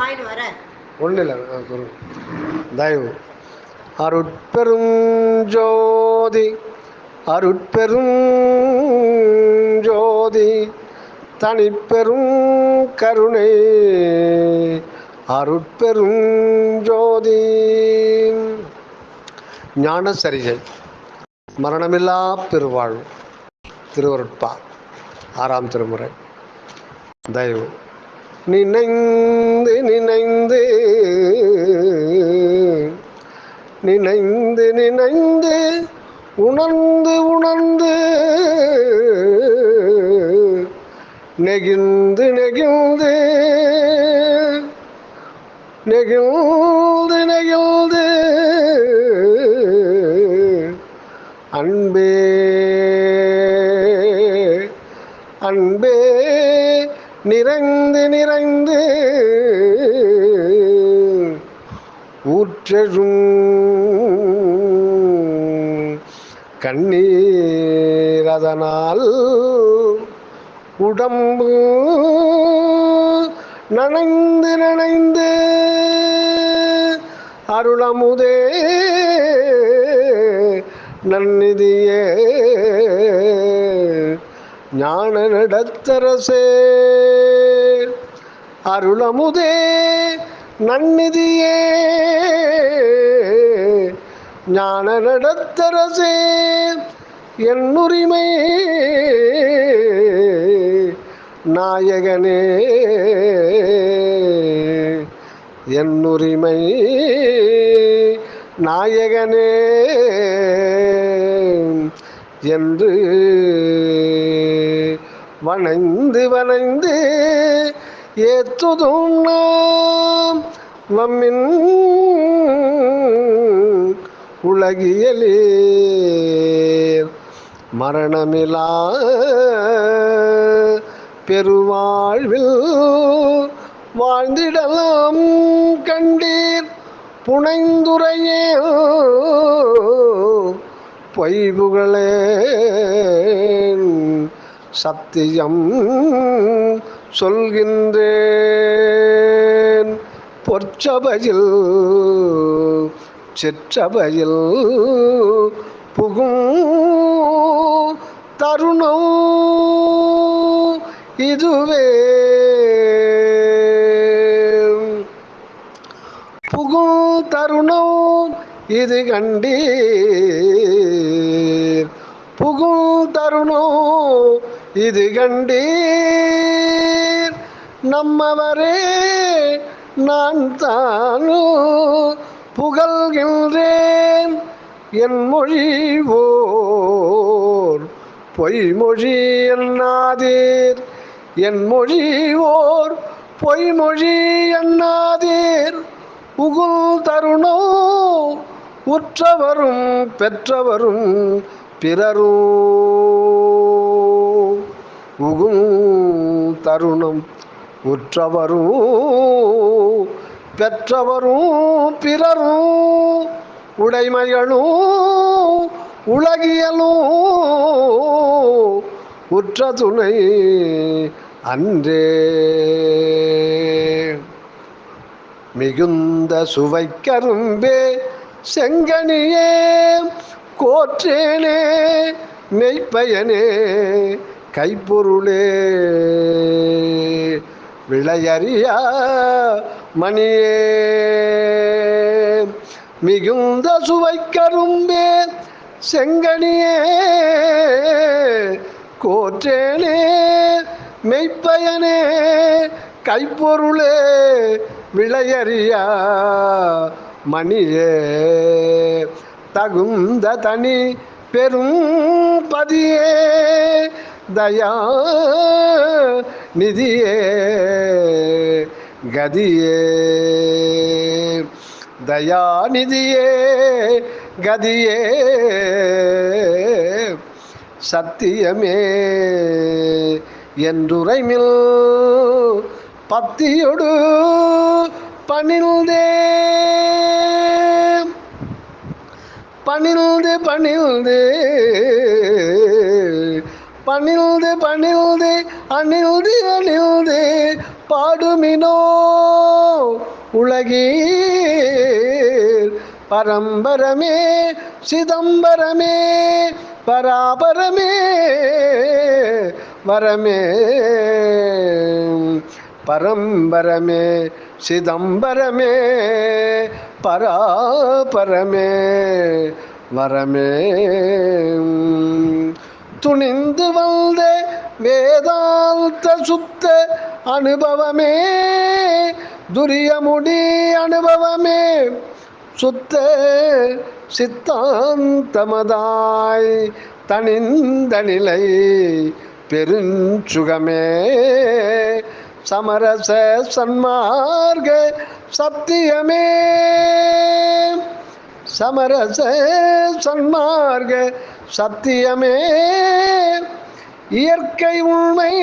ஒன்றும் இல்லை குரு தயவு. அருட்பெரும் ஜோதி அருட்பெரும் ஜோதி தனிப்பெரும் கருணை அருட்பெரும் ஜோதி. ஞான சரிகை மரணமில்லா பெருவாழ்வு திருவருட்பா 6ஆம் திருமுறை. தயவு. நினைந்து நினைந்து நினைந்து நினைந்து உணர்ந்து உணர்ந்து நெகிழ்ந்து நெகிழ்ந்து நெகிழ்ந்து நெகிழ்ந்து அன்பே அன்பே நிறைந்து நிறைந்து ஊற்றெழும் கண்ணீர் அதனால் உடம்பு நனைந்து நனைந்து அருளமுதே நன்னிதியே ஞான நடத்தரசே அருளமுதே நன்னிதியே ஞான நடத்தரசே என்னுரிமை நாயகனே என்னுரிமை நாயகனே என்று வணைந்து வணைந்து ஏத்துதும் நாம் வம்மின் உலகியலீர் மரணமிலா பெருவாழ்வில் வாழ்ந்திடலாம் கண்டீர் புனைந்துரையே பொய்புகளே சத்தியம் சொல்கின்றேன் பொற்சபையில் சிற்றபையில் புகும் தருணம் இதுவே புகும் தருணம் இது கண்டீர் புகும் தருணம் இது கண்டீர் நம்மவரே நான் தானோ புகழ்கின்றேன் என் மொழிவோர் பொய்மொழி எண்ணாதீர் என் மொழிவோர் பொய்மொழி எண்ணாதீர் உகுல் தருணோ உற்றவரும் பெற்றவரும் பிறரும் உகும் தருணம் உற்றவரும் பெற்றவரும் பிறரும் உடைமைகளும் உலகியலும் உற்ற துணை அன்றே மிகுந்த சுவை கரும்பே செங்கனியே கோற்றேனே மெய்ப்பயனே கைப்பொருளே விளையறியா மணியே மிகுந்த சுவை கரும்பே செங்கனியே கோற்றேனே மெய்ப்பயனே கைப்பொருளே விளையறியா மணியே தகுந்த தனி பெரும் பதியே தயா நிதியே கதியே தயாநிதியே கதியே சத்தியமே என்றுரைமில் பத்தியொடு பணிந்தே பணிந்து பணிந்து பணிந்து பணிந்து அணிந்து அணிந்து பாடுமினோ உலகீர் பரம்பரமே சிதம்பரமே பராபரமே வரமே பரம்பரமே சிதம்பரமே பராபரமே வரமே துணிந்து வந்த வேதாந்த சுத்த அனுபவமே துரியமுடி அனுபவமே சுத்த சித்தாந்தமதாய் தனிந்த நிலை பெருஞ்சுகமே சமரச சன்மார்க்க சத்தியமே சமரச சன்மார்க்க சத்தியமே இயற்கை உண்மை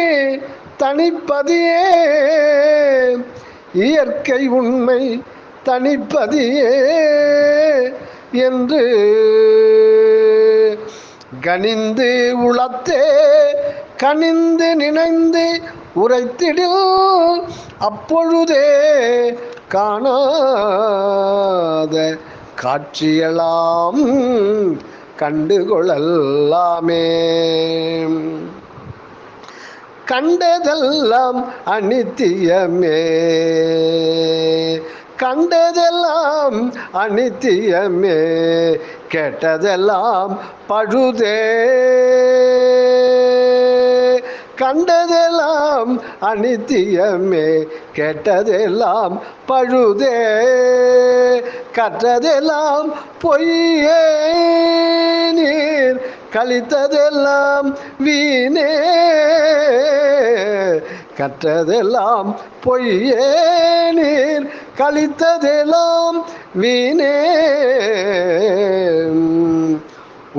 தனிப்பதியே இயற்கை உண்மை தனிப்பதியே என்று கனிந்து உளத்தே கனிந்து நினைந்து உரைத்திடில் அப்பொழுதே காணாத காட்சியெல்லாம் கண்டுகொள்ளலாமே. கண்டதெல்லாம் அனித்தியமே கண்டதெல்லாம் அனித்தியமே கேட்டதெல்லாம் பழுதே கண்டதெல்லாம் அனித்தியமே கேட்டதெல்லாம் பழுதே கற்றதெல்லாம் பொய்யே நீர் கழித்ததெல்லாம் வீணே கற்றதெல்லாம் பொய்யே நீர் கழித்ததெல்லாம் வீணே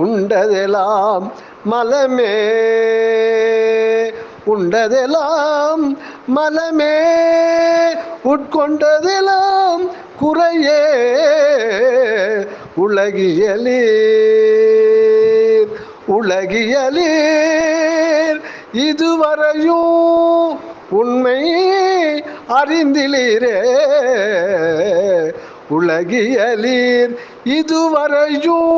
உண்டதெல்லாம் மலமே உண்டதெல்லாம் மலமே உட்கொண்டதெல்லாம் குறையே உலகியலீர் உலகியலீர் இதுவரையும் உண்மை அறிந்திலீரே உலகியலீர் இதுவரையும்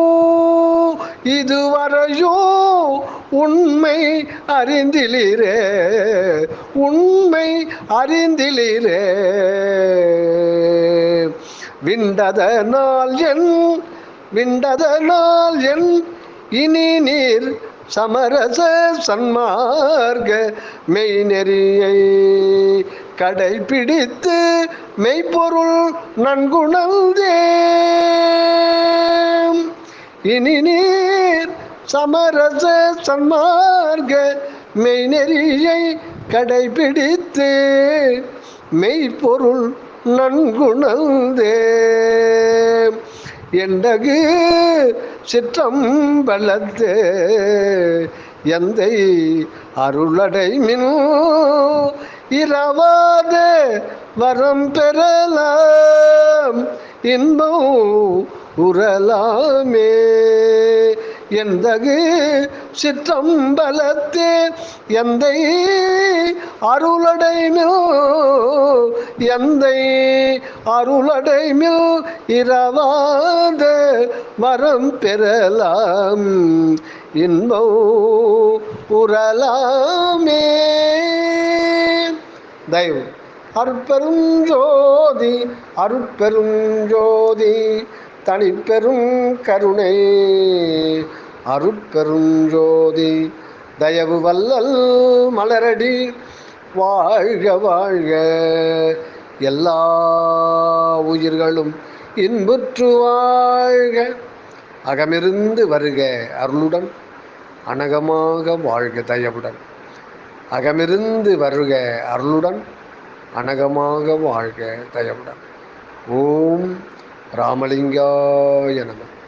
உண்மை அறிந்திலீரே உண்மை அறிந்திலீரே விண்டதனால் என் இனி நீர் சமரச சன்மார்க்க மெய்நெறியை கடைபிடித்து மெய்ப்பொருள் நன்குணர்ந்தே இனி நீர் சமரச சன்மார்க்க மெய்நெறியை கடைபிடித்து மெய்ப்பொருள் நன்குணர்ந்தே எண்டகு சிற்றம்பலத்தே எந்தை அருளடைமின் இரவாத வரம் பெறலாம் இன்பம் உறலாமே எந்தகு சிற்றம்பலத்தே எந்தை அருளடைமில் எந்தை அருளடைமில் இரவாத வரம் பெறலாம் இன்பம் உறலாமே. தயவு அருட்பெரும் ஜோதி அருட்பெரும் ஜோதி தனிப்பெரும் கருணை அருட்பெரும் ஜோதி தயவு வல்லல் மலரடி வாழ்க வாழ்க எல்லா உயிர்களும் இன்புற்று வாழ்க அகமிருந்து வருக அருளுடன் அனகமாக வாழ்க தயவுடன் அகமிருந்து வருக அருளுடன் அனகமாக வாழ்க தயவுடன். ஓம் ராமலிங்காய நமः.